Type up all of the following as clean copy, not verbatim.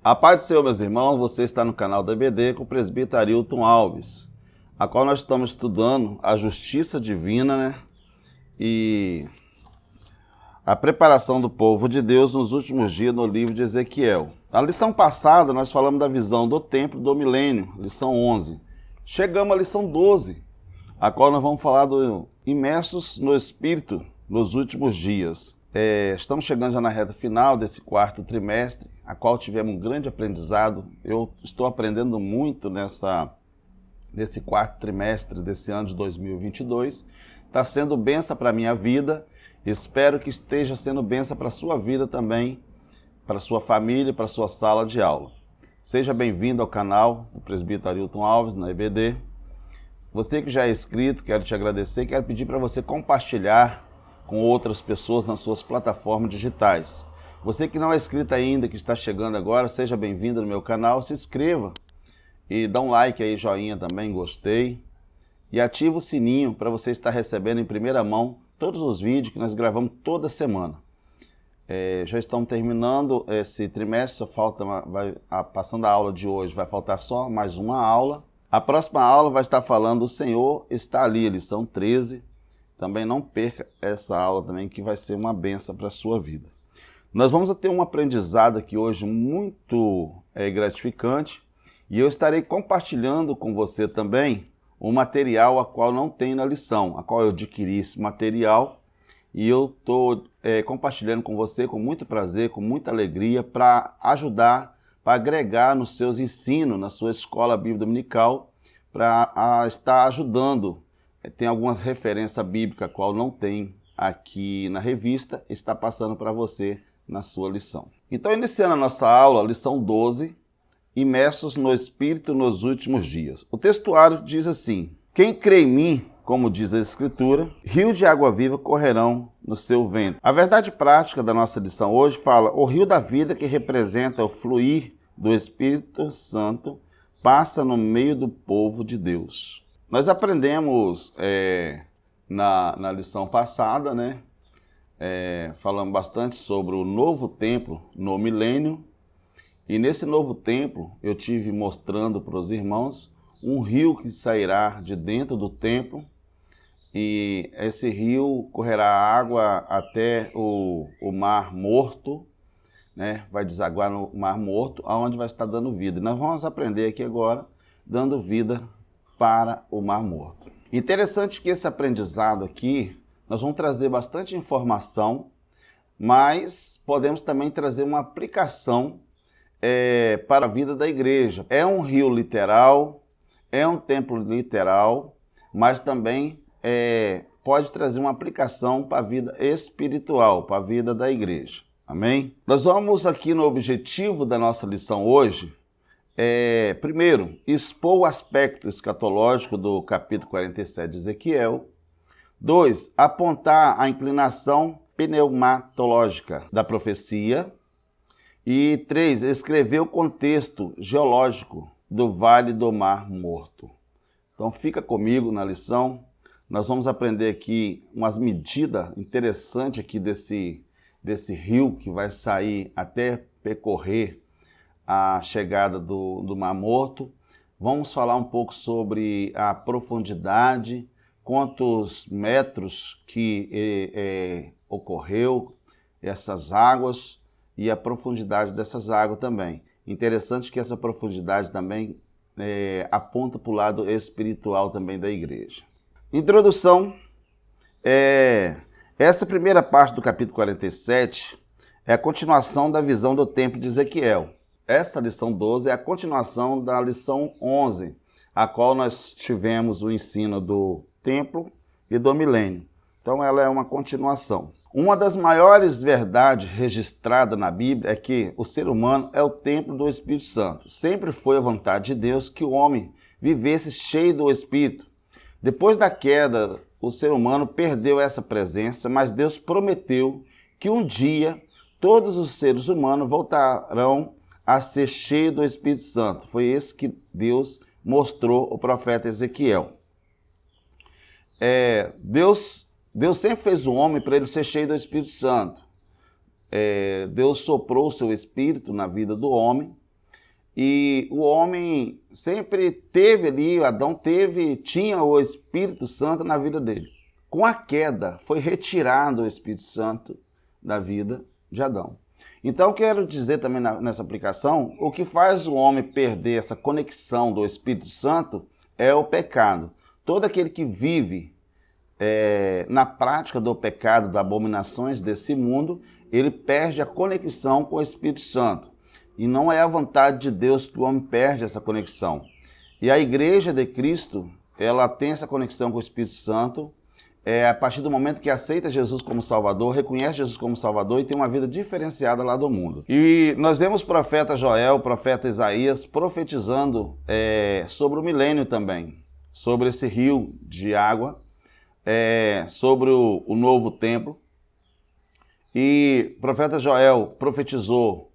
A paz do Senhor, meus irmãos, você está no canal da EBD com o presbítero Arilton Alves, a qual nós estamos estudando a justiça divina, né? E a preparação do povo de Deus nos últimos dias no livro de Ezequiel. Na lição passada, nós falamos da visão do templo do milênio, lição 11. Chegamos à lição 12, a qual nós vamos falar do imersos no Espírito nos últimos dias. Estamos chegando já na reta final desse quarto trimestre, a qual tivemos um grande aprendizado. Eu estou aprendendo muito nesse quarto trimestre desse ano de 2022. Está sendo bênção para a minha vida. Espero que esteja sendo bênção para a sua vida também, para a sua família, para a sua sala de aula. Seja bem-vindo ao canal do presbítero Arilton Alves, na EBD. Você que já é inscrito, quero te agradecer, quero pedir para você compartilhar com outras pessoas nas suas plataformas digitais. Você que não é inscrito ainda, que está chegando agora, seja bem-vindo no meu canal, se inscreva e dá um like aí, joinha também, gostei. E ativa o sininho para você estar recebendo em primeira mão todos os vídeos que nós gravamos toda semana. Já estamos terminando esse trimestre, só falta passando a aula de hoje, vai faltar só mais uma aula. A próxima aula vai estar falando O Senhor está ali, lição 13. Também não perca essa aula também, que vai ser uma bênção para a sua vida. Nós vamos ter um aprendizado aqui hoje muito gratificante e eu estarei compartilhando com você também um material a qual não tem na lição, a qual eu adquiri esse material e eu estou compartilhando com você com muito prazer, com muita alegria, para ajudar, para agregar nos seus ensinos, na sua escola bíblica dominical, para estar ajudando. Tem algumas referências bíblicas, a qual não tem aqui na revista, está passando para você na sua lição. Então, iniciando a nossa aula, lição 12, imersos no Espírito nos últimos dias. O textuário diz assim: quem crê em mim, como diz a Escritura, rios de água viva correrão no seu ventre. A verdade prática da nossa lição hoje fala: o rio da vida, que representa o fluir do Espírito Santo, passa no meio do povo de Deus. Nós aprendemos na lição passada, né? Falamos bastante sobre o novo templo no milênio. E nesse novo templo eu tive mostrando para os irmãos um rio que sairá de dentro do templo. E esse rio correrá água até o Mar Morto, né? Vai desaguar no Mar Morto, aonde vai estar dando vida. E nós vamos aprender aqui agora, dando vida para o Mar Morto. Interessante que esse aprendizado aqui, nós vamos trazer bastante informação, mas podemos também trazer uma aplicação para a vida da igreja. É um rio literal, é um templo literal, mas também pode trazer uma aplicação para a vida espiritual, para a vida da igreja. Amém? Nós vamos aqui no objetivo da nossa lição hoje, primeiro, expor o aspecto escatológico do capítulo 47 de Ezequiel. 2, apontar a inclinação pneumatológica da profecia. E 3, escrever o contexto geológico do Vale do Mar Morto. Então fica comigo na lição. Nós vamos aprender aqui umas medidas interessantes aqui desse rio que vai sair até percorrer a chegada do Mar Morto. Vamos falar um pouco sobre a profundidade, quantos metros que ocorreu essas águas e a profundidade dessas águas também. Interessante que essa profundidade também aponta para o lado espiritual também da igreja. Introdução. Essa primeira parte do capítulo 47 é a continuação da visão do templo de Ezequiel. Essa lição 12 é a continuação da lição 11, a qual nós tivemos o ensino do templo e do milênio. Então ela é uma continuação. Uma das maiores verdades registradas na Bíblia é que o ser humano é o templo do Espírito Santo. Sempre foi a vontade de Deus que o homem vivesse cheio do Espírito. Depois da queda, o ser humano perdeu essa presença, mas Deus prometeu que um dia todos os seres humanos voltarão a ser cheios do Espírito Santo. Foi esse que Deus mostrou ao profeta Ezequiel. Deus sempre fez o homem para ele ser cheio do Espírito Santo. Deus soprou o seu Espírito na vida do homem E o homem sempre teve ali, Adão tinha o Espírito Santo na vida dele. Com a queda, foi retirado o Espírito Santo da vida de Adão. Então, quero dizer também nessa aplicação, o que faz o homem perder essa conexão do Espírito Santo é o pecado. Todo aquele que vive na prática do pecado, das abominações desse mundo, ele perde a conexão com o Espírito Santo. E não é a vontade de Deus que o homem perde essa conexão. E a Igreja de Cristo, ela tem essa conexão com o Espírito Santo, a partir do momento que aceita Jesus como Salvador, reconhece Jesus como Salvador e tem uma vida diferenciada lá do mundo. E nós vemos o profeta Joel, o profeta Isaías profetizando sobre o milênio também, sobre esse rio de água, sobre o novo templo. E o profeta Joel profetizou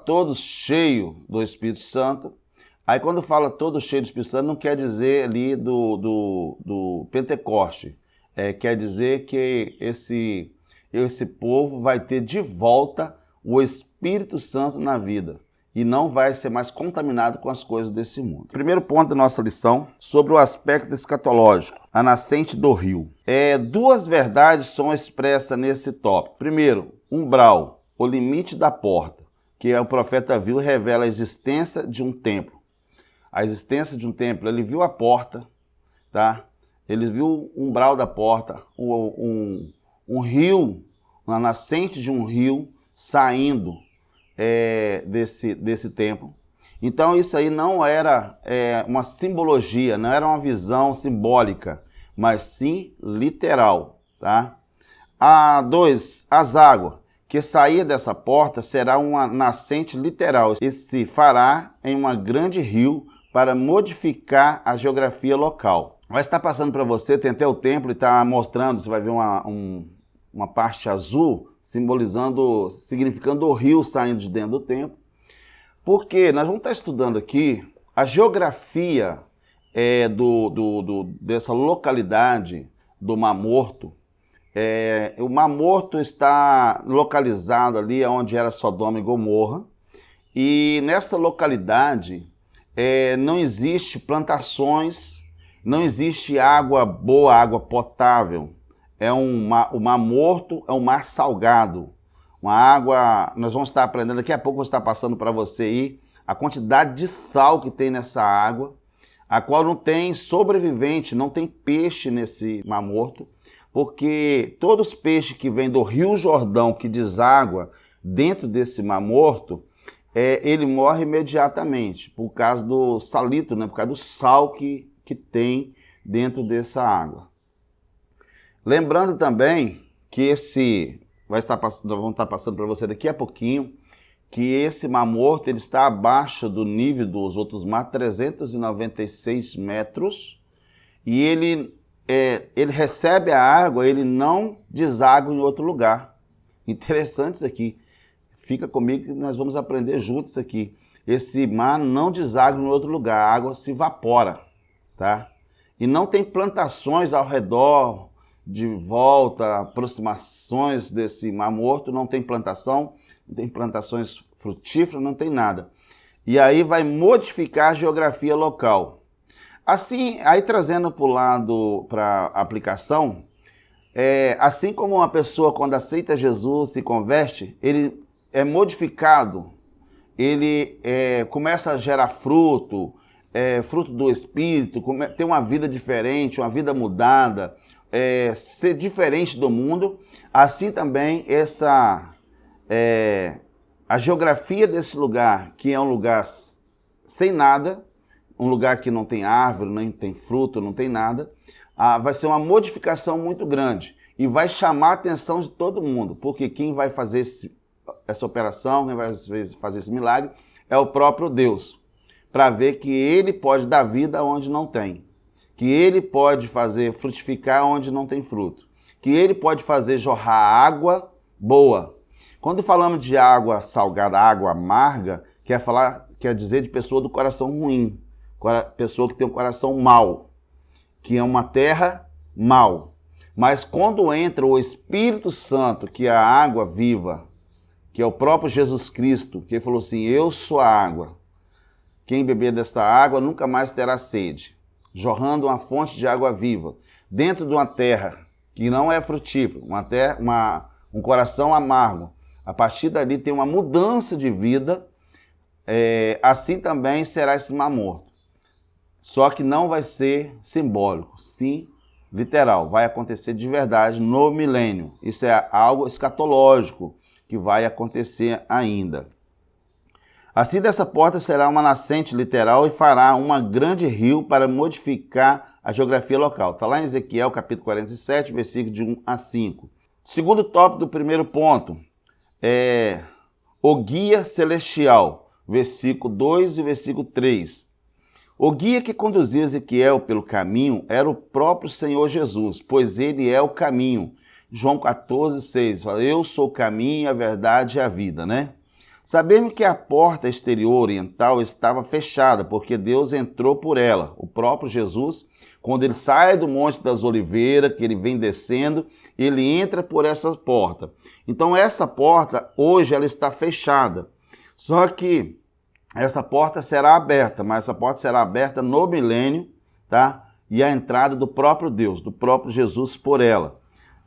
todos cheios do Espírito Santo. Aí quando fala todo cheio do Espírito Santo, não quer dizer ali do Pentecoste. Quer dizer que esse povo vai ter de volta o Espírito Santo na vida e não vai ser mais contaminado com as coisas desse mundo. Primeiro ponto da nossa lição, sobre o aspecto escatológico, a nascente do rio. Duas verdades são expressas nesse tópico. Primeiro, umbral, o limite da porta, que o profeta viu, revela a existência de um templo. A existência de um templo, ele viu a porta, tá? Ele viu o umbral da porta, um rio, uma nascente de um rio saindo desse templo. Então isso aí não era uma simbologia, não era uma visão simbólica, mas sim literal, tá? As águas que sair dessa porta será uma nascente literal e se fará em um grande rio para modificar a geografia local. Vai estar passando para você, tem até o templo e está mostrando, você vai ver uma parte azul significando o rio saindo de dentro do templo. Porque nós vamos estar estudando aqui a geografia dessa localidade do Mar Morto. O Mar Morto está localizado ali onde era Sodoma e Gomorra. E nessa localidade não existe plantações, não existe água boa, água potável. O Mar Morto é um mar salgado. Uma água, nós vamos estar aprendendo, daqui a pouco vou estar passando para você aí a quantidade de sal que tem nessa água, a qual não tem sobrevivente, não tem peixe nesse Mar Morto, porque todos os peixes que vêm do Rio Jordão, que deságua dentro desse Mar Morto, ele morre imediatamente, por causa do salito, né? Por causa do sal que tem dentro dessa água. Lembrando também que nós vamos estar passando para você daqui a pouquinho, que esse Mar Morto ele está abaixo do nível dos outros mares, 396 metros, e ele recebe a água, ele não deságua em outro lugar. Interessante isso aqui. Fica comigo que nós vamos aprender juntos aqui. Esse mar não deságua em outro lugar, a água se evapora, tá? E não tem plantações ao redor, de volta, aproximações desse Mar Morto, não tem plantação, não tem plantações frutíferas, não tem nada. E aí vai modificar a geografia local. Assim, aí trazendo para o lado, para a aplicação, assim como uma pessoa quando aceita Jesus, se converte, ele é modificado, ele começa a gerar fruto, fruto do Espírito, ter uma vida diferente, uma vida mudada, ser diferente do mundo. Assim também a geografia desse lugar, que é um lugar sem nada, um lugar que não tem árvore, nem tem fruto, não tem nada, vai ser uma modificação muito grande e vai chamar a atenção de todo mundo, porque quem vai fazer essa operação, quem vai fazer esse milagre é o próprio Deus, para ver que ele pode dar vida onde não tem, que ele pode fazer frutificar onde não tem fruto, que ele pode fazer jorrar água boa. Quando falamos de água salgada, água amarga, quer dizer de pessoa do coração ruim, pessoa que tem um coração mau, que é uma terra mau. Mas quando entra o Espírito Santo, que é a água viva, que é o próprio Jesus Cristo, que ele falou assim, eu sou a água, Quem beber desta água nunca mais terá sede, jorrando uma fonte de água viva, dentro de uma terra que não é frutífera, um coração amargo. A partir dali tem uma mudança de vida, assim também será esse mar morto. Só que não vai ser simbólico, sim literal, vai acontecer de verdade no milênio. Isso é algo escatológico que vai acontecer ainda. Assim dessa porta será uma nascente literal e fará um grande rio para modificar a geografia local. Está lá em Ezequiel, capítulo 47, versículo de 1 a 5. Segundo tópico do primeiro ponto é o guia celestial, versículo 2 e versículo 3. O guia que conduzia Ezequiel pelo caminho era o próprio Senhor Jesus, pois ele é o caminho. João 14, 6. Fala, eu sou o caminho, a verdade e a vida, né? Sabemos que a porta exterior oriental estava fechada, porque Deus entrou por ela. O próprio Jesus, quando ele sai do Monte das Oliveiras, que ele vem descendo, ele entra por essa porta. Então essa porta, hoje, ela está fechada. Só que essa porta será aberta, mas essa porta será aberta no milênio, tá? E a entrada do próprio Deus, do próprio Jesus por ela.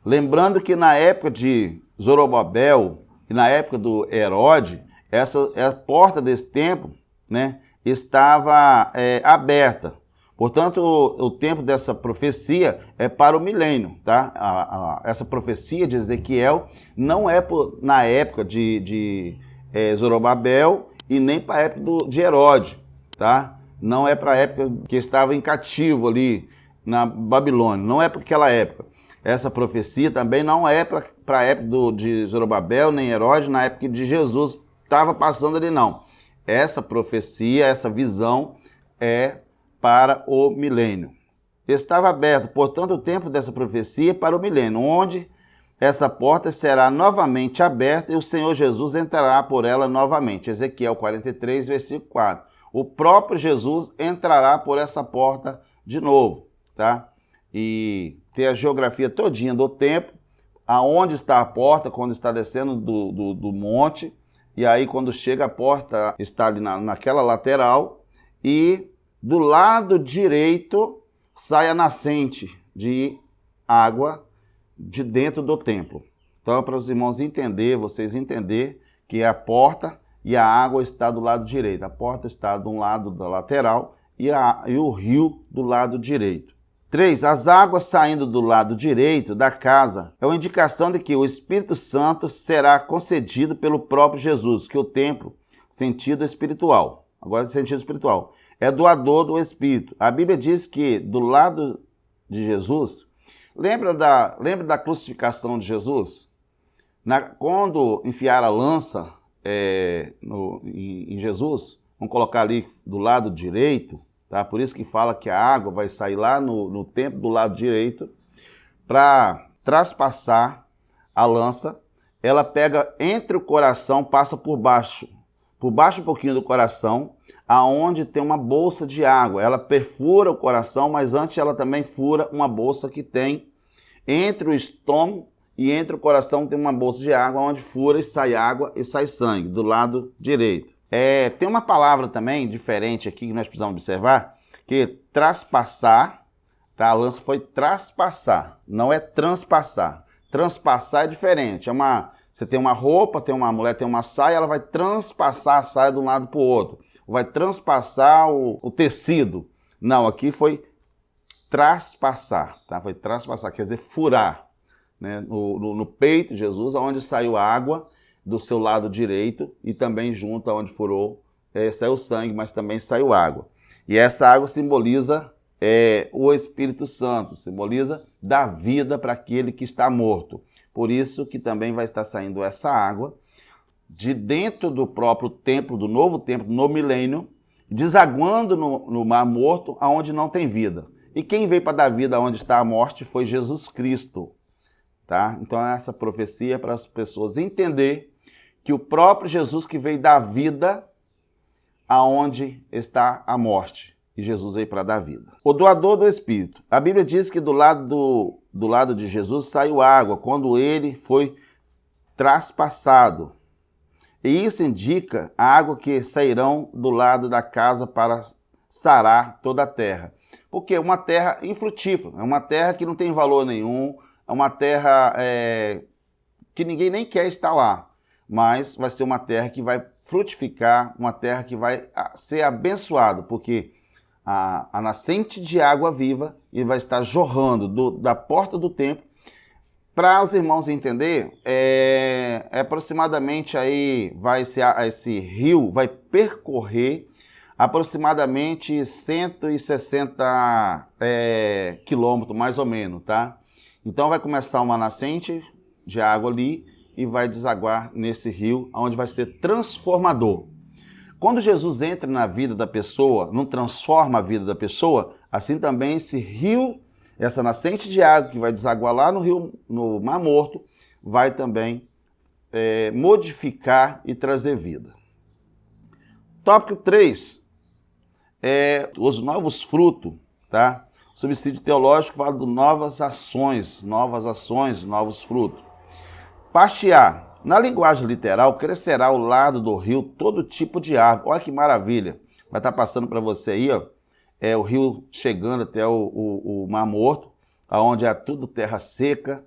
Lembrando que na época de Zorobabel e na época do Herodes, a porta desse templo, né, estava aberta. Portanto, o tempo dessa profecia é para o milênio, tá? Essa profecia de Ezequiel não é na época de Zorobabel e nem para a época de Herodes, tá? Não é para a época que estava em cativo ali na Babilônia, não é para aquela época. Essa profecia também não é para a época de Zorobabel nem Herodes, na época de Jesus estava passando ali, não. Essa profecia, essa visão é para o milênio. Estava aberto, portanto, o tempo dessa profecia é para o milênio, onde essa porta será novamente aberta e o Senhor Jesus entrará por ela novamente. Ezequiel 43, versículo 4. O próprio Jesus entrará por essa porta de novo, tá? E tem a geografia todinha do templo, aonde está a porta, quando está descendo do monte, e aí quando chega a porta está ali naquela lateral, e do lado direito sai a nascente de água de dentro do templo. Então, para os irmãos vocês entenderem que a porta e a água está do lado direito. A porta está do lado da lateral e o rio do lado direito. 3. As águas saindo do lado direito da casa é uma indicação de que o Espírito Santo será concedido pelo próprio Jesus, que o templo, sentido espiritual, agora sentido espiritual, é doador do Espírito. A Bíblia diz que do lado de Jesus, lembra da crucificação de Jesus? Quando enfiaram a lança em Jesus, vamos colocar ali do lado direito, tá? Por isso que fala que a água vai sair lá no templo do lado direito, para traspassar a lança, ela pega entre o coração, passa por baixo um pouquinho do coração, aonde tem uma bolsa de água. Ela perfura o coração, mas antes ela também fura uma bolsa que tem entre o estômago e entre o coração, tem uma bolsa de água, onde fura e sai água e sai sangue, do lado direito. Tem uma palavra também diferente aqui que nós precisamos observar, que traspassar, tá? A lança foi traspassar, não é transpassar. Transpassar é diferente, você tem uma roupa, a mulher tem uma saia, ela vai transpassar a saia de um lado para o outro, vai transpassar o tecido. Não, aqui foi traspassar, tá? Foi traspassar, quer dizer furar, né? No peito de Jesus, onde saiu a água, do seu lado direito, e também junto aonde furou, saiu sangue, mas também saiu água. E essa água simboliza o Espírito Santo, simboliza da vida para aquele que está morto. Por isso que também vai estar saindo essa água de dentro do próprio templo, do novo templo, no milênio, desaguando no mar morto, aonde não tem vida. E quem veio para dar vida onde está a morte foi Jesus Cristo. Tá? Então essa profecia é para as pessoas entender que o próprio Jesus que veio dar vida aonde está a morte. E Jesus veio para dar vida. O doador do Espírito. A Bíblia diz que do lado de Jesus saiu água quando ele foi traspassado. E isso indica a água que sairão do lado da casa para sarar toda a terra. Porque é uma terra infrutífera, é uma terra que não tem valor nenhum, é uma terra que ninguém nem quer estar lá. Mas vai ser uma terra que vai frutificar, uma terra que vai ser abençoada, porque a nascente de água viva e vai estar jorrando da porta do templo. Para os irmãos entender, aproximadamente aí esse rio vai percorrer aproximadamente 160 quilômetros, mais ou menos, tá? Então vai começar uma nascente de água ali e vai desaguar nesse rio, onde vai ser transformador. Quando Jesus entra na vida da pessoa, não transforma a vida da pessoa, assim também esse rio, essa nascente de água que vai desaguar lá no rio, no Mar Morto, vai também modificar e trazer vida. Tópico 3 os novos frutos, tá? O subsídio teológico fala de novas ações, novos frutos. Parte A. Na linguagem literal, crescerá ao lado do rio todo tipo de árvore. Olha que maravilha. Vai estar passando para você aí, ó, o rio chegando até o Mar Morto, onde é tudo terra seca,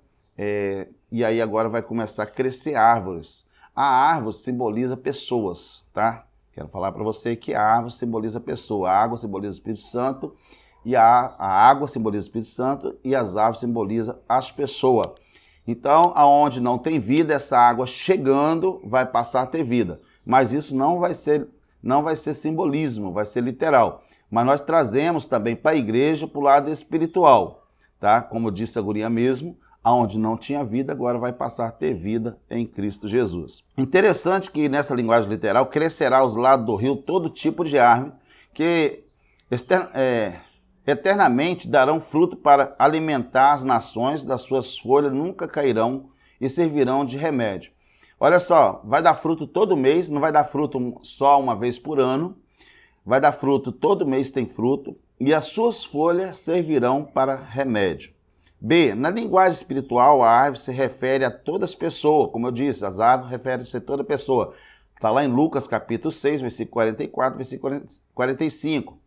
e aí agora vai começar a crescer árvores. A árvore simboliza pessoas, tá? Quero falar para você que a árvore simboliza pessoa, a água simboliza o Espírito Santo, e a água simboliza o Espírito Santo, e as árvores simbolizam as pessoas. Então, aonde não tem vida, essa água chegando vai passar a ter vida. Mas isso não vai ser simbolismo, vai ser literal. Mas nós trazemos também para a igreja para o lado espiritual, tá? Como disse a guria mesmo, aonde não tinha vida, agora vai passar a ter vida em Cristo Jesus. Interessante que nessa linguagem literal, crescerá aos lados do rio todo tipo de árvore que eternamente darão fruto para alimentar as nações, das suas folhas nunca cairão e servirão de remédio. Olha só, vai dar fruto todo mês, não vai dar fruto só uma vez por ano, vai dar fruto todo mês, tem fruto, e as suas folhas servirão para remédio. B. Na linguagem espiritual, a árvore se refere a todas as pessoas, como eu disse, as árvores referem-se a toda pessoa. Está lá em Lucas capítulo 6, versículo 44, versículo 45.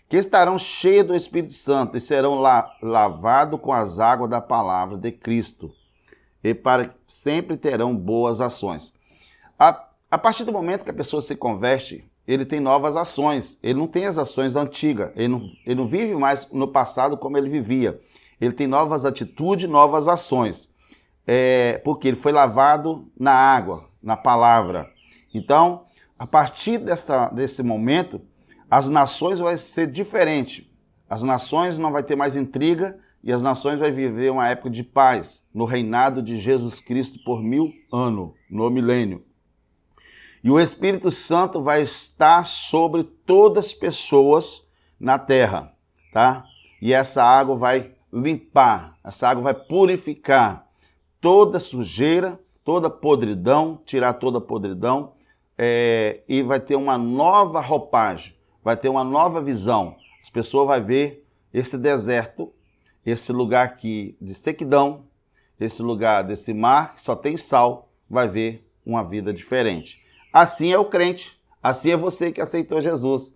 Que estarão cheios do Espírito Santo e serão lavados com as águas da palavra de Cristo, e para sempre terão boas ações. A partir do momento que a pessoa se converte, ele tem novas ações, ele não tem as ações antigas, ele não vive mais no passado como ele vivia, ele tem novas atitudes, novas ações, porque ele foi lavado na água, na palavra. Então, a partir desse momento, as nações vão ser diferentes. As nações não vai ter mais intriga e as nações vão viver uma época de paz no reinado de Jesus Cristo por 1000 anos, no milênio. E o Espírito Santo vai estar sobre todas as pessoas na terra, tá? E essa água vai limpar, essa água vai purificar toda sujeira, toda podridão, tirar toda podridão, e vai ter uma nova roupagem. Vai ter uma nova visão. As pessoas vão ver esse deserto, esse lugar aqui de sequidão, esse lugar desse mar que só tem sal, vai ver uma vida diferente. Assim é o crente, assim é você que aceitou Jesus.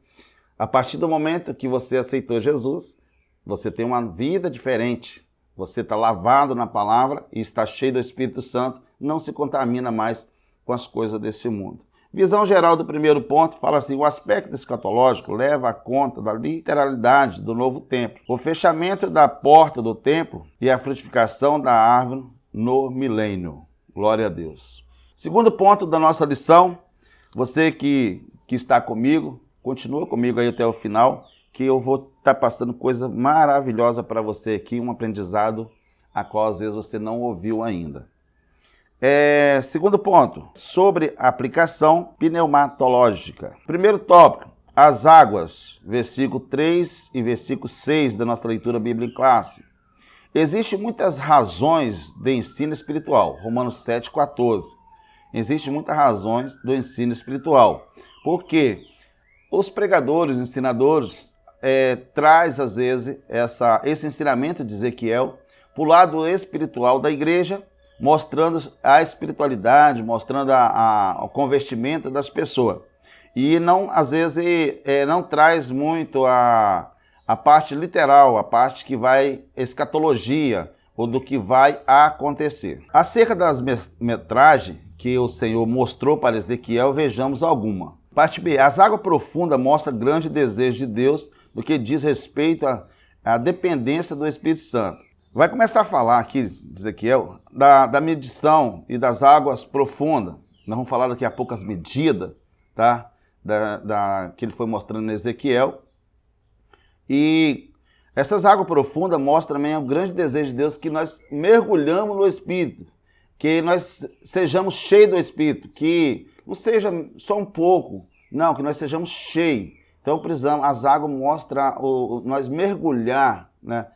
A partir do momento que você aceitou Jesus, você tem uma vida diferente. Você está lavado na palavra e está cheio do Espírito Santo, não se contamina mais com as coisas desse mundo. Visão geral do primeiro ponto fala assim: o aspecto escatológico leva a conta da literalidade do novo templo, o fechamento da porta do templo e a frutificação da árvore no milênio. Glória a Deus. Segundo ponto da nossa lição, você que está comigo, continua comigo aí até o final, que eu vou estar passando coisa maravilhosa para você aqui, um aprendizado a qual às vezes você não ouviu ainda. Segundo ponto, sobre a aplicação pneumatológica. Primeiro tópico, as águas, versículo 3 e versículo 6 da nossa leitura bíblica em classe. Existem muitas razões de ensino espiritual, Romanos 7,14. Existem muitas razões do ensino espiritual, porque os pregadores, ensinadores, traz às vezes esse ensinamento de Ezequiel para o lado espiritual da igreja, mostrando a espiritualidade, mostrando o convertimento das pessoas. E não, às vezes, não traz muito a parte literal, a parte que vai escatologia, ou do que vai acontecer. Acerca das metragens que o Senhor mostrou para Ezequiel, vejamos alguma. Parte B. As águas profundas mostram grande desejo de Deus no que diz respeito à dependência do Espírito Santo. Vai começar a falar aqui, Ezequiel, da medição e das águas profundas. Nós vamos falar daqui a pouco as medidas, tá? Que ele foi mostrando em Ezequiel. E essas águas profundas mostram também o grande desejo de Deus que nós mergulhamos no Espírito, que nós sejamos cheios do Espírito, que não seja só um pouco, não, que nós sejamos cheios. Então precisamos, as águas mostram nós mergulhar, né?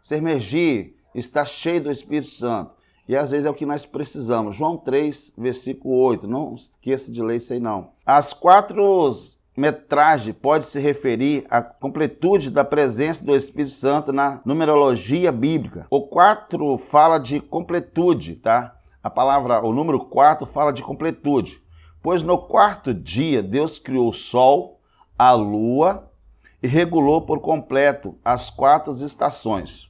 Se imergir, estar cheio do Espírito Santo. E às vezes é o que nós precisamos. João 3, versículo 8, não esqueça de ler isso aí não. As 4 metragem pode se referir à completude da presença do Espírito Santo na numerologia bíblica. O 4 fala de completude, tá? O número 4 fala de completude. Pois no 4º dia Deus criou o sol, a lua e regulou por completo as 4 estações.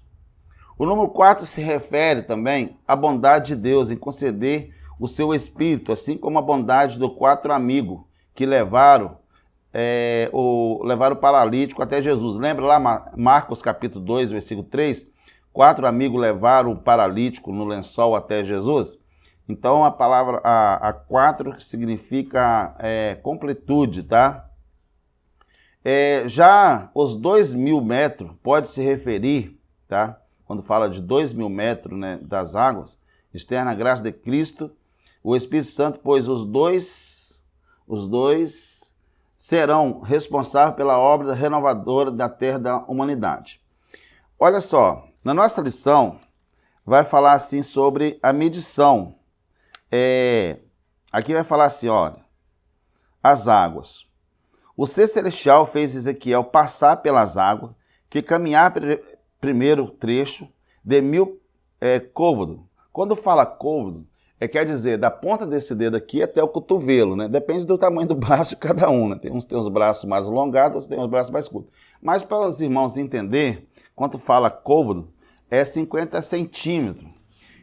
O número 4 se refere também à bondade de Deus em conceder o seu Espírito, assim como a bondade dos 4 amigos que levaram o paralítico até Jesus. Lembra lá Marcos capítulo 2, versículo 3? 4 amigos levaram o paralítico no lençol até Jesus. Então a palavra a 4 significa completude, tá? Já os 2.000 metros pode se referir, tá? Quando fala de 2.000 metros, né, das águas, externa graça de Cristo, o Espírito Santo, pois os dois serão responsáveis pela obra renovadora da terra da humanidade. Olha só, na nossa lição vai falar assim sobre a medição. Aqui vai falar assim, olha, as águas. O ser celestial fez Ezequiel passar pelas águas, que caminhar primeiro trecho de 1.000 côvados. Quando fala côvado, quer dizer, da ponta desse dedo aqui até o cotovelo, né? Depende do tamanho do braço de cada um, né? Tem uns os braços mais alongados, outros têm os braços mais curtos. Mas para os irmãos entenderem, quando fala côvado, é 50 centímetros.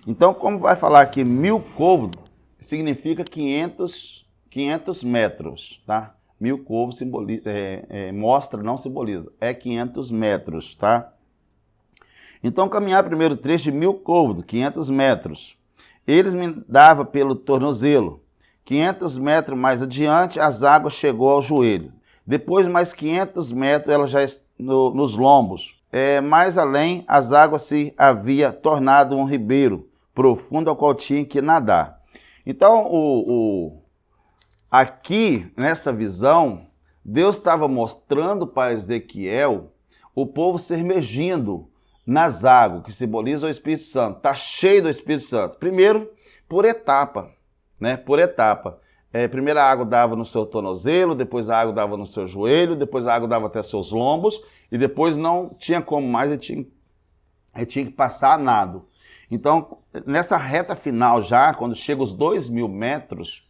Então, como vai falar aqui 1.000 côvados, significa 500 metros, tá? 1.000 côvados mostra, não simboliza, 500 metros, tá? Então, caminhar primeiro trecho de 1.000 côvados, 500 metros. Eles me davam pelo tornozelo. 500 metros mais adiante, as águas chegou ao joelho. Depois, mais 500 metros, ela já nos lombos. Mais além, as águas se havia tornado um ribeiro profundo ao qual tinha que nadar. Então, aqui, nessa visão, Deus estava mostrando para Ezequiel o povo se imergindo nas águas, que simboliza o Espírito Santo. Está cheio do Espírito Santo. Primeiro, por etapa, né? Por etapa. Primeiro a água dava no seu tornozelo, depois a água dava no seu joelho, depois a água dava até seus lombos, e depois não tinha como mais, ele tinha que passar nado. Então, nessa reta final já, quando chega os 2.000 metros,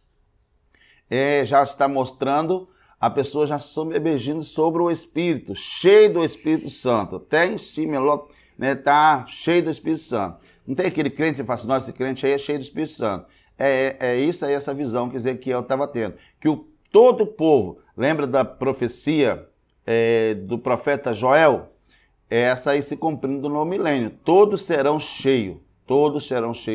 já está mostrando a pessoa já submergindo sobre o Espírito, cheio do Espírito Santo, até em cima, né, tá cheio do Espírito Santo. Não tem aquele crente que fala assim, nossa, esse crente aí é cheio do Espírito Santo. Isso aí, essa visão que Ezequiel estava tendo. Que todo o povo, lembra da profecia do profeta Joel? Essa aí se cumprindo no milênio. Todos serão cheios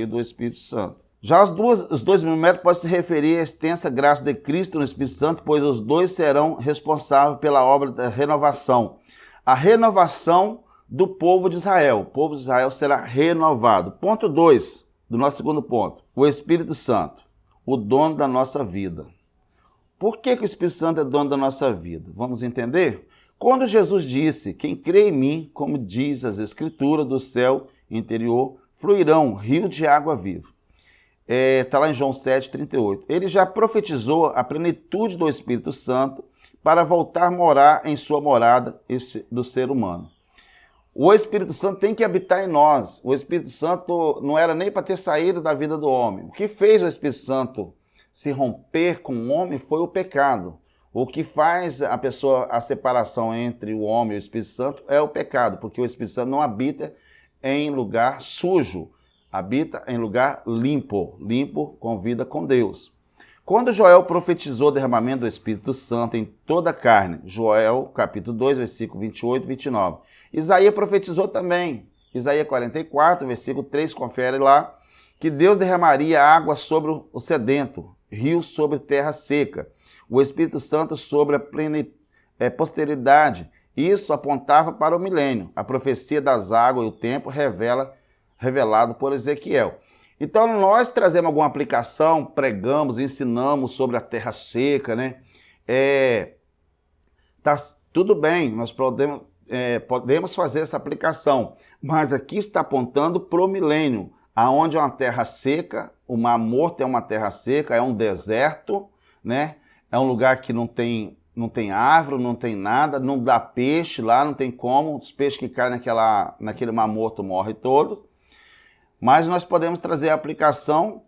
do Espírito Santo. Já os 2.000 metros pode se referir à extensa graça de Cristo no Espírito Santo, pois os dois serão responsáveis pela obra da renovação. A renovação do povo de Israel. O povo de Israel será renovado. Ponto 2 do nosso segundo ponto. O Espírito Santo, o dono da nossa vida. Por que o Espírito Santo é dono da nossa vida? Vamos entender? Quando Jesus disse, quem crê em mim, como diz as Escrituras, do céu interior, fluirão rio de água viva. Está lá em João 7,38. Ele já profetizou a plenitude do Espírito Santo para voltar a morar em sua morada do ser humano. O Espírito Santo tem que habitar em nós. O Espírito Santo não era nem para ter saído da vida do homem. O que fez o Espírito Santo se romper com o homem foi o pecado. O que faz a separação entre o homem e o Espírito Santo é o pecado, porque o Espírito Santo não habita em lugar sujo, habita em lugar limpo, limpo com vida com Deus. Quando Joel profetizou o derramamento do Espírito Santo em toda a carne, Joel capítulo 2, versículo 28 e 29. Isaías profetizou também, Isaías 44, versículo 3, confere lá, que Deus derramaria água sobre o sedento, rio sobre terra seca, o Espírito Santo sobre a posteridade. Isso apontava para o milênio. A profecia das águas e o tempo revelado por Ezequiel. Então nós trazemos alguma aplicação, pregamos, ensinamos sobre a terra seca, né? Tá tudo bem, nós podemos fazer essa aplicação, mas aqui está apontando para o milênio, aonde é uma terra seca, o Mar Morto é uma terra seca, é um deserto, né? É um lugar que não tem árvore, não tem nada, não dá peixe lá, não tem como, os peixes que caem naquele Mar Morto morrem todos. Mas nós podemos trazer a aplicação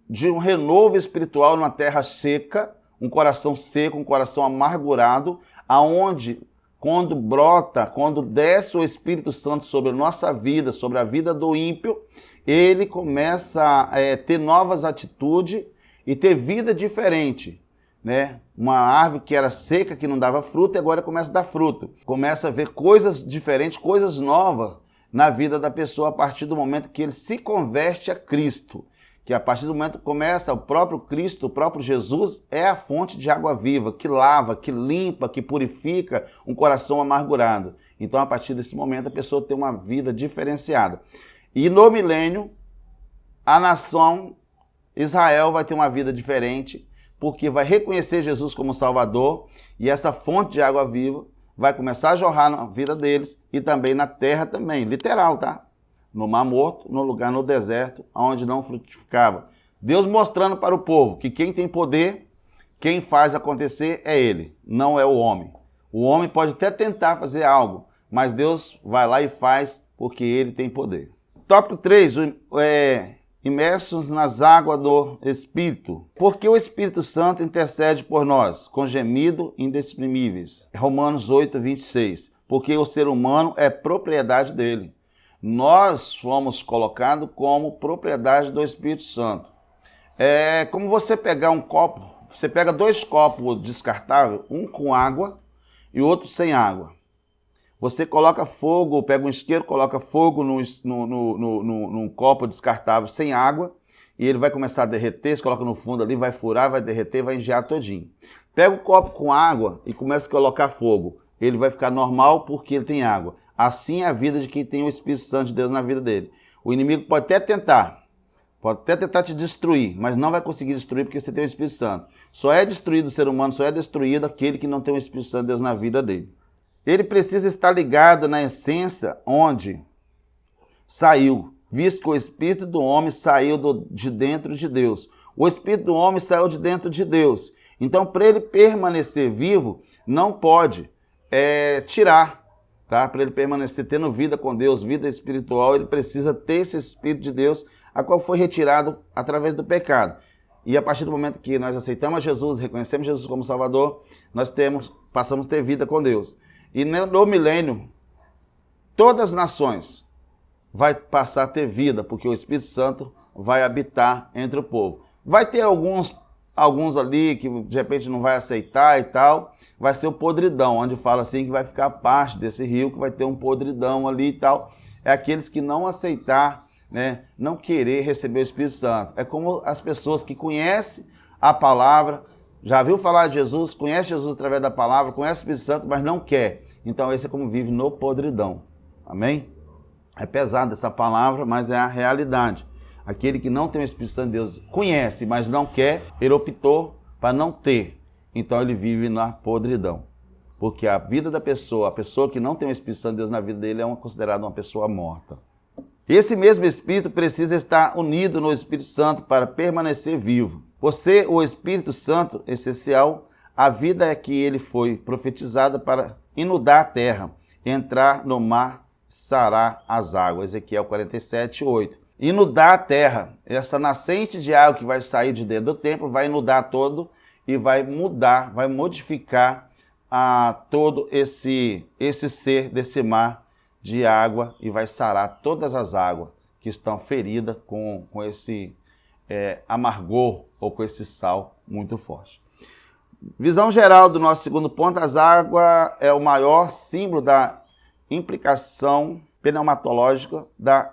de um renovo espiritual numa terra seca, um coração seco, um coração amargurado, aonde quando desce o Espírito Santo sobre a nossa vida, sobre a vida do ímpio, ele começa a ter novas atitudes e ter vida diferente, né? Uma árvore que era seca, que não dava fruto, e agora começa a dar fruto. Começa a ver coisas diferentes, coisas novas na vida da pessoa a partir do momento que ele se converte a Cristo. Que a partir do momento que começa o próprio Cristo, o próprio Jesus é a fonte de água viva, que lava, que limpa, que purifica um coração amargurado. Então, a partir desse momento, a pessoa tem uma vida diferenciada. E no milênio, a nação Israel vai ter uma vida diferente, porque vai reconhecer Jesus como Salvador, e essa fonte de água viva vai começar a jorrar na vida deles e também na terra também, literal, tá? No Mar Morto, no lugar no deserto, onde não frutificava. Deus mostrando para o povo que quem tem poder, quem faz acontecer é Ele, não é o homem. O homem pode até tentar fazer algo, mas Deus vai lá e faz porque Ele tem poder. Tópico 3, imersos nas águas do Espírito. Porque o Espírito Santo intercede por nós, com gemido inexprimíveis. Romanos 8, 26. Porque o ser humano é propriedade dele. Nós fomos colocados como propriedade do Espírito Santo. É como você pegar um copo, você pega 2 copos descartáveis, um com água e outro sem água. Você coloca fogo, pega um isqueiro, coloca fogo num copo descartável sem água e ele vai começar a derreter, você coloca no fundo ali, vai furar, vai derreter, vai engear todinho. Pega o copo com água e começa a colocar fogo. Ele vai ficar normal porque ele tem água. Assim é a vida de quem tem o Espírito Santo de Deus na vida dele. O inimigo pode até tentar te destruir, mas não vai conseguir destruir porque você tem o Espírito Santo. Só é destruído o ser humano, só é destruído aquele que não tem o Espírito Santo de Deus na vida dele. Ele precisa estar ligado na essência onde saiu, visto que o Espírito do homem saiu de dentro de Deus. O Espírito do homem saiu de dentro de Deus. Então, para ele permanecer vivo, não pode tirar. Tá? Para ele permanecer tendo vida com Deus, vida espiritual, ele precisa ter esse Espírito de Deus, a qual foi retirado através do pecado. E a partir do momento que nós aceitamos Jesus, reconhecemos Jesus como Salvador, nós passamos a ter vida com Deus. E no milênio, todas as nações vai passar a ter vida, porque o Espírito Santo vai habitar entre o povo. Vai ter alguns ali que de repente não vai aceitar e tal, vai ser o podridão, onde fala assim que vai ficar parte desse rio, que vai ter um podridão ali e tal. É aqueles que não aceitar, né, não querer receber o Espírito Santo. É como as pessoas que conhecem a palavra, já viu falar de Jesus, conhece Jesus através da palavra, conhece o Espírito Santo, mas não quer. Então esse é como vive no podridão. Amém? É pesado essa palavra, mas é a realidade. Aquele que não tem o Espírito Santo de Deus conhece, mas não quer, ele optou para não ter. Então ele vive na podridão. Porque a vida da pessoa, a pessoa que não tem o Espírito Santo de Deus na vida dele é considerada uma pessoa morta. Esse mesmo Espírito precisa estar unido no Espírito Santo para permanecer vivo. Por ser o Espírito Santo essencial, a vida é que ele foi profetizada para inundar a terra, entrar no mar sará as águas. Ezequiel 47, 8. Inundar a terra. Essa nascente de água que vai sair de dentro do templo vai inundar todo e vai mudar, vai modificar todo esse ser desse mar de água e vai sarar todas as águas que estão feridas com esse amargor ou com esse sal muito forte. Visão geral do nosso segundo ponto, as águas é o maior símbolo da implicação pneumatológica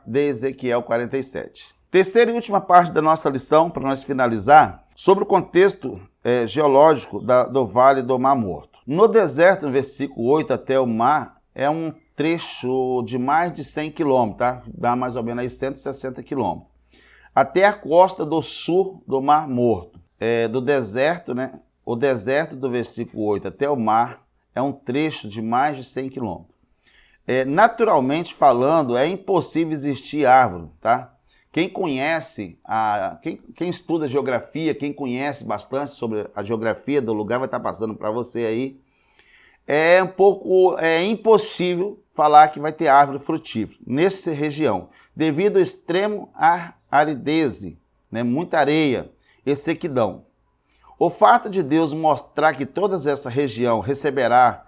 de Ezequiel 47. Terceira e última parte da nossa lição, para nós finalizar, sobre o contexto geológico do Vale do Mar Morto. No deserto, no versículo 8 até o mar, é um trecho de mais de 100 km, tá? Dá mais ou menos aí 160 km. Até a costa do sul do Mar Morto. Do deserto, né? O deserto do versículo 8 até o mar é um trecho de mais de 100 km. Naturalmente falando, é impossível existir árvore, tá? Quem conhece, quem estuda geografia, quem conhece bastante sobre a geografia do lugar vai estar passando para você aí. É impossível falar que vai ter árvore frutífera nessa região, devido ao extremo aridez, né? Muita areia e sequidão. O fato de Deus mostrar que toda essa região receberá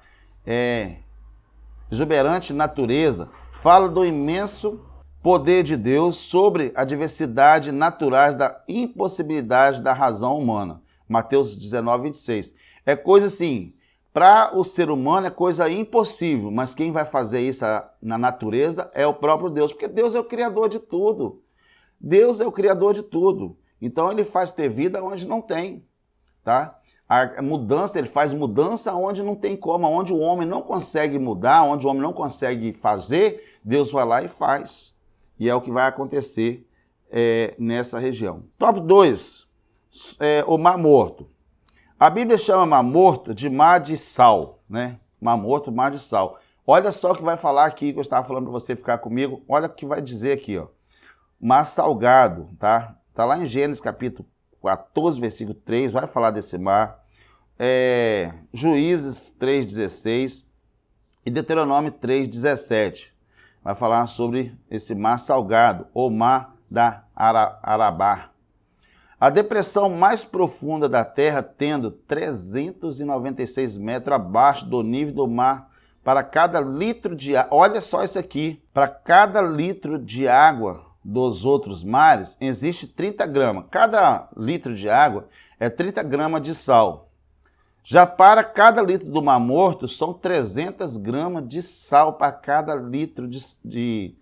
exuberante natureza, fala do imenso poder de Deus sobre a diversidade naturais da impossibilidade da razão humana. Mateus 19, 26. É coisa assim, para o ser humano é coisa impossível, mas quem vai fazer isso na natureza é o próprio Deus, porque Deus é o criador de tudo. Deus é o criador de tudo. Então ele faz ter vida onde não tem, tá? A mudança, ele faz mudança onde não tem como, onde o homem não consegue mudar, onde o homem não consegue fazer, Deus vai lá e faz. E é o que vai acontecer nessa região. Top 2, o Mar Morto. A Bíblia chama Mar Morto de mar de sal, né? Mar Morto, mar de sal. Olha só o que vai falar aqui, que eu estava falando para você ficar comigo. Olha o que vai dizer aqui, ó. Mar salgado, tá? Tá lá em Gênesis capítulo 14, versículo 3, vai falar desse mar. Juízes 3,16 e Deuteronômio 3,17. Vai falar sobre esse mar salgado, ou mar da Arabá. A depressão mais profunda da Terra, tendo 396 metros abaixo do nível do mar, para cada litro de água, olha só isso aqui, para cada litro de água dos outros mares, existe 30 gramas. Cada litro de água é 30 gramas de sal. Já para cada litro do Mar Morto, são 300 gramas de sal para cada litro de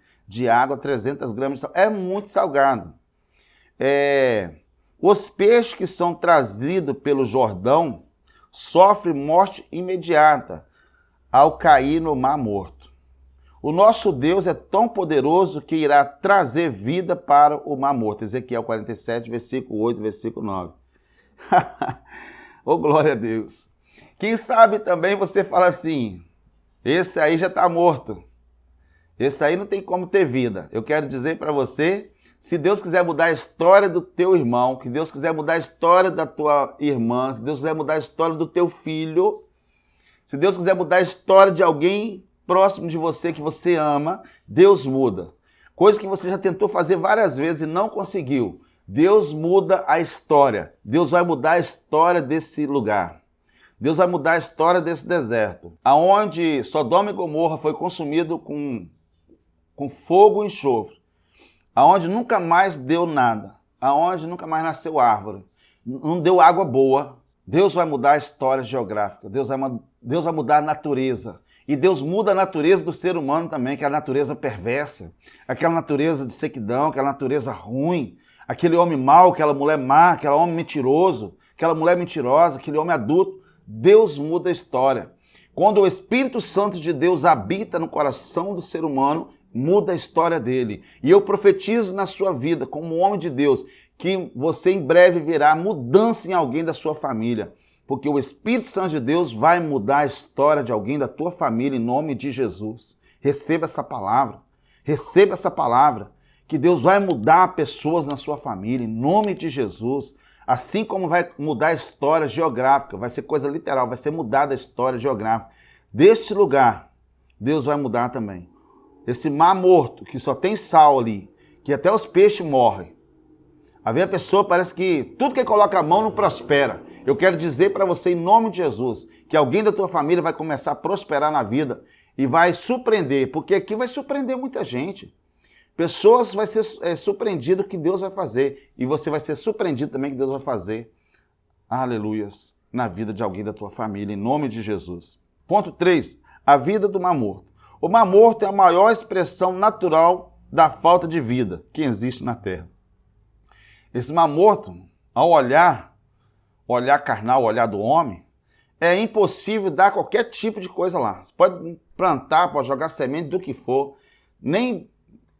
água, 300 gramas de sal. É muito salgado. Os peixes que são trazidos pelo Jordão sofrem morte imediata ao cair no Mar Morto. O nosso Deus é tão poderoso que irá trazer vida para o Mar Morto. Ezequiel 47, versículo 8, versículo 9. Oh, glória a Deus. Quem sabe também você fala assim, esse aí já está morto. Esse aí não tem como ter vida. Eu quero dizer para você, se Deus quiser mudar a história do teu irmão, que Deus quiser mudar a história da tua irmã, se Deus quiser mudar a história do teu filho, se Deus quiser mudar a história de alguém próximo de você que você ama, Deus muda. Coisa que você já tentou fazer várias vezes e não conseguiu. Deus muda a história. Deus vai mudar a história desse lugar. Deus vai mudar a história desse deserto. Aonde Sodoma e Gomorra foi consumido com fogo e enxofre. Aonde nunca mais deu nada. Aonde nunca mais nasceu árvore. Não deu água boa. Deus vai mudar a história geográfica. Deus vai mudar a natureza. E Deus muda a natureza do ser humano também, que é a natureza perversa. Aquela natureza de sequidão, aquela natureza ruim. Aquele homem mau, aquela mulher má, aquele homem mentiroso, aquela mulher mentirosa, aquele homem adulto. Deus muda a história. Quando o Espírito Santo de Deus habita no coração do ser humano, muda a história dele. E eu profetizo na sua vida, como homem de Deus, que você em breve verá mudança em alguém da sua família. Porque o Espírito Santo de Deus vai mudar a história de alguém da tua família em nome de Jesus. Receba essa palavra. Receba essa palavra. Que Deus vai mudar pessoas na sua família, em nome de Jesus. Assim como vai mudar a história geográfica, vai ser coisa literal, vai ser mudada a história geográfica. Deste lugar, Deus vai mudar também. esse mar morto, que só tem sal ali, que até os peixes morrem. A pessoa parece que tudo que coloca a mão não prospera. Eu quero dizer para você, em nome de Jesus, que alguém da tua família vai começar a prosperar na vida e vai surpreender, porque aqui vai surpreender muita gente. Pessoas vai ser surpreendido que Deus vai fazer, e você vai ser surpreendido também que Deus vai fazer, aleluias, na vida de alguém da tua família, em nome de Jesus. Ponto 3, a vida do mar morto. O mar morto é a maior expressão natural da falta de vida que existe na terra. Esse mar morto, ao olhar carnal, olhar do homem, é impossível dar qualquer tipo de coisa lá. Você pode plantar, pode jogar semente do que for, nem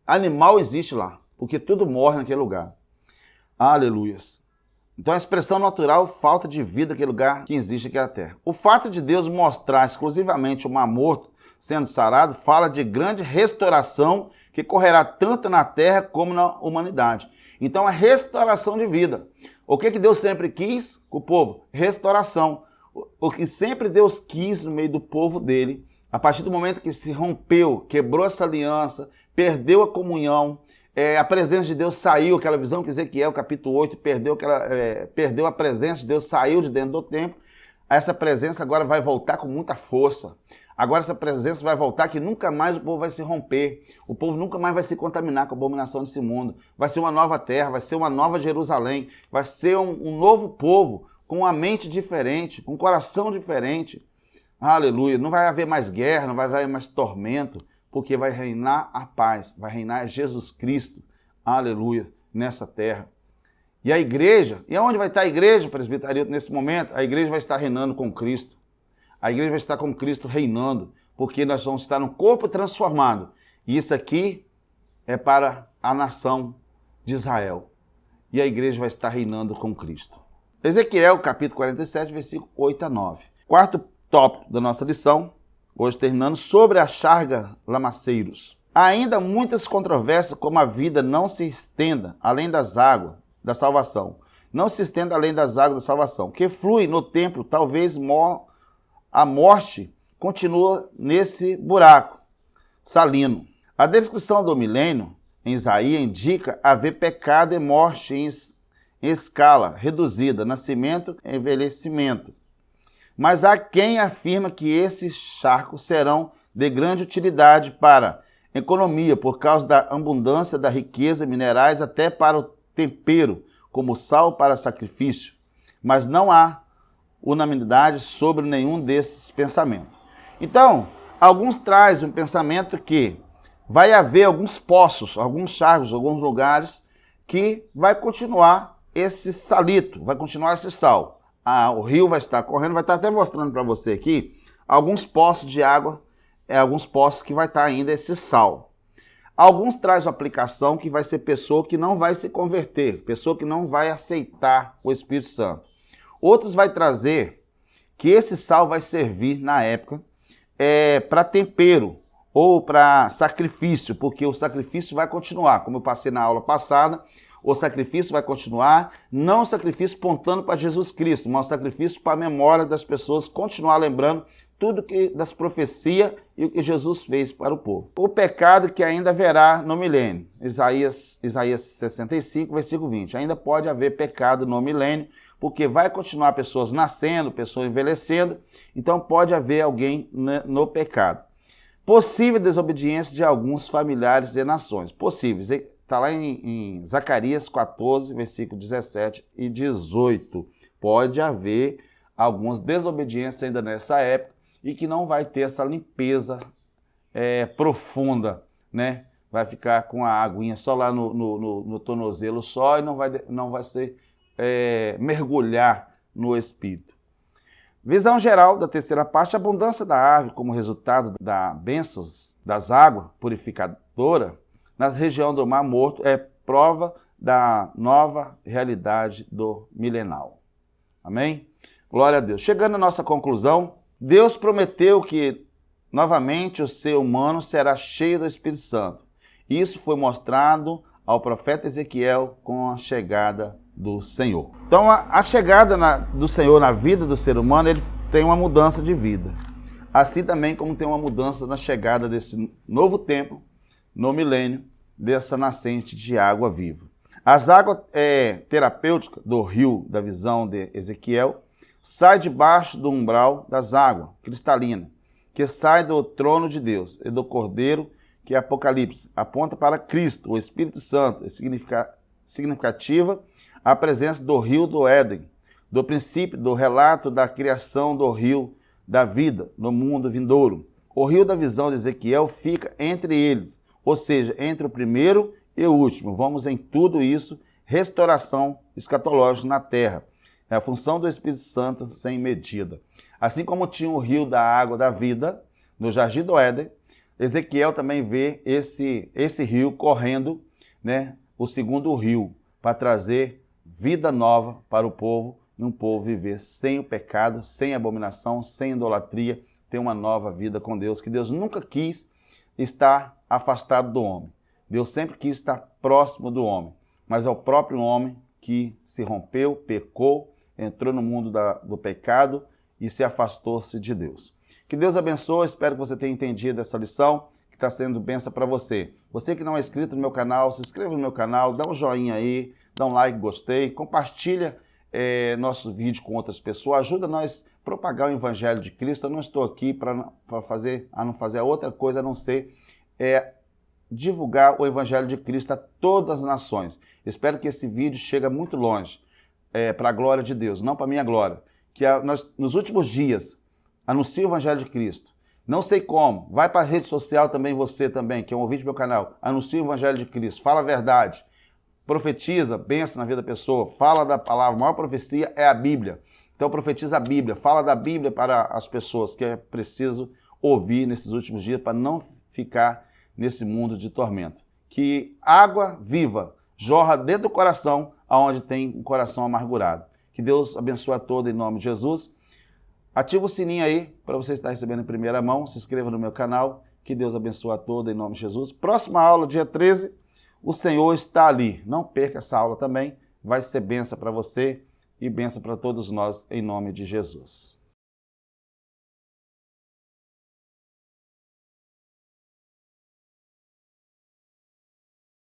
animal existe lá, porque tudo morre naquele lugar. Aleluias. Então a expressão natural, falta de vida naquele lugar que existe aqui na terra. O fato de Deus mostrar exclusivamente o mar morto sendo sarado, fala de grande restauração que correrá tanto na terra como na humanidade. Então, a restauração de vida. O que Deus sempre quis com o povo? Restauração. O que sempre Deus quis no meio do povo dele, a partir do momento que se rompeu, quebrou essa aliança, perdeu a comunhão, a presença de Deus saiu, aquela visão que Ezequiel, capítulo 8, perdeu a presença de Deus, saiu de dentro do templo. Essa presença agora vai voltar com muita força. Agora essa presença vai voltar que nunca mais o povo vai se romper. O povo nunca mais vai se contaminar com a abominação desse mundo. Vai ser uma nova terra, vai ser uma nova Jerusalém. Vai ser um novo povo com uma mente diferente, com um coração diferente. Aleluia. Não vai haver mais guerra, não vai haver mais tormento, porque vai reinar a paz, vai reinar Jesus Cristo. Aleluia. Nessa terra. E a igreja, e aonde vai estar a igreja, presbitério, nesse momento? A igreja vai estar reinando com Cristo. A igreja vai estar com Cristo reinando, porque nós vamos estar num corpo transformado. E isso aqui é para a nação de Israel. E a igreja vai estar reinando com Cristo. Ezequiel, capítulo 47, versículo 8 a 9. Quarto tópico da nossa lição, hoje terminando, sobre a charga lamaceiros. Há ainda muitas controvérsias, como a vida não se estenda além das águas da salvação. Não se estenda além das águas da salvação. Que flui no templo, talvez a morte continua nesse buraco salino. A descrição do milênio em Isaías indica haver pecado e morte em escala reduzida, nascimento e envelhecimento. Mas há quem afirma que esses charcos serão de grande utilidade para a economia, por causa da abundância da riqueza minerais até para o tempero, como sal para sacrifício. Mas não há unanimidade sobre nenhum desses pensamentos. Então, alguns trazem um pensamento que vai haver alguns poços, alguns charcos, alguns lugares que vai continuar esse salito, vai continuar esse sal. O rio vai estar correndo, vai estar até mostrando para você aqui alguns poços de água, alguns poços que vai estar ainda esse sal. Alguns trazem uma aplicação que vai ser pessoa que não vai se converter, pessoa que não vai aceitar o Espírito Santo. Outros vai trazer que esse sal vai servir na época para tempero ou para sacrifício, porque o sacrifício vai continuar, como eu passei na aula passada, o sacrifício vai continuar, não o sacrifício apontando para Jesus Cristo, mas o sacrifício para a memória das pessoas, continuar lembrando tudo das profecias e o que Jesus fez para o povo. O pecado que ainda haverá no milênio, Isaías 65, versículo 20, ainda pode haver pecado no milênio, porque vai continuar pessoas nascendo, pessoas envelhecendo, então pode haver alguém no pecado. Possível desobediência de alguns familiares e nações. Possível. Está lá em Zacarias 14, versículo 17 e 18. Pode haver algumas desobediências ainda nessa época e que não vai ter essa limpeza profunda, né? Vai ficar com a aguinha só lá no tornozelo só e não vai ser mergulhar no Espírito. Visão geral da terceira parte, a abundância da árvore como resultado da bênçãos das águas purificadoras nas regiões do Mar Morto é prova da nova realidade do milenal. Amém? Glória a Deus. Chegando à nossa conclusão, Deus prometeu que novamente o ser humano será cheio do Espírito Santo. Isso foi mostrado ao profeta Ezequiel com a chegada do Senhor. Então, a chegada do Senhor na vida do ser humano, ele tem uma mudança de vida. Assim também como tem uma mudança na chegada desse novo tempo no milênio dessa nascente de água viva. As águas terapêuticas do rio da visão de Ezequiel saem debaixo do umbral das águas cristalinas, que sai do trono de Deus e do Cordeiro, que é Apocalipse, aponta para Cristo, o Espírito Santo, é significativa a presença do rio do Éden, do princípio do relato da criação do rio da vida no mundo vindouro. O rio da visão de Ezequiel fica entre eles, ou seja, entre o primeiro e o último. Vamos em tudo isso, restauração escatológica na terra. É a função do Espírito Santo sem medida. Assim como tinha o rio da água da vida no Jardim do Éden, Ezequiel também vê esse rio correndo, né, o segundo rio, para trazer vida nova para o povo, e um povo viver sem o pecado, sem abominação, sem idolatria, ter uma nova vida com Deus, que Deus nunca quis estar afastado do homem. Deus sempre quis estar próximo do homem, mas é o próprio homem que se rompeu, pecou, entrou no mundo do pecado e se afastou-se de Deus. Que Deus abençoe, espero que você tenha entendido essa lição, que está sendo bênção para você. Você que não é inscrito no meu canal, se inscreva no meu canal, dá um joinha aí, dá um like, gostei, compartilha nosso vídeo com outras pessoas, ajuda nós a propagar o Evangelho de Cristo. Eu não estou aqui para não fazer outra coisa a não ser divulgar o Evangelho de Cristo a todas as nações. Espero que esse vídeo chegue muito longe, para a glória de Deus, não para a minha glória. Que nós, nos últimos dias, anuncie o Evangelho de Cristo. Não sei como, vai para a rede social também, você também, que é um ouvinte do meu canal, anuncie o Evangelho de Cristo, fala a verdade, profetiza, benção na vida da pessoa, fala da palavra, a maior profecia é a Bíblia. Então profetiza a Bíblia, fala da Bíblia para as pessoas, que é preciso ouvir nesses últimos dias para não ficar nesse mundo de tormento. Que água viva jorra dentro do coração, aonde tem um coração amargurado. Que Deus abençoe a todos em nome de Jesus. Ativa o sininho aí para você estar recebendo em primeira mão. Se inscreva no meu canal. Que Deus abençoe a todos em nome de Jesus. Próxima aula, dia 13, o Senhor está ali. Não perca essa aula também. Vai ser bênção para você e bênção para todos nós em nome de Jesus.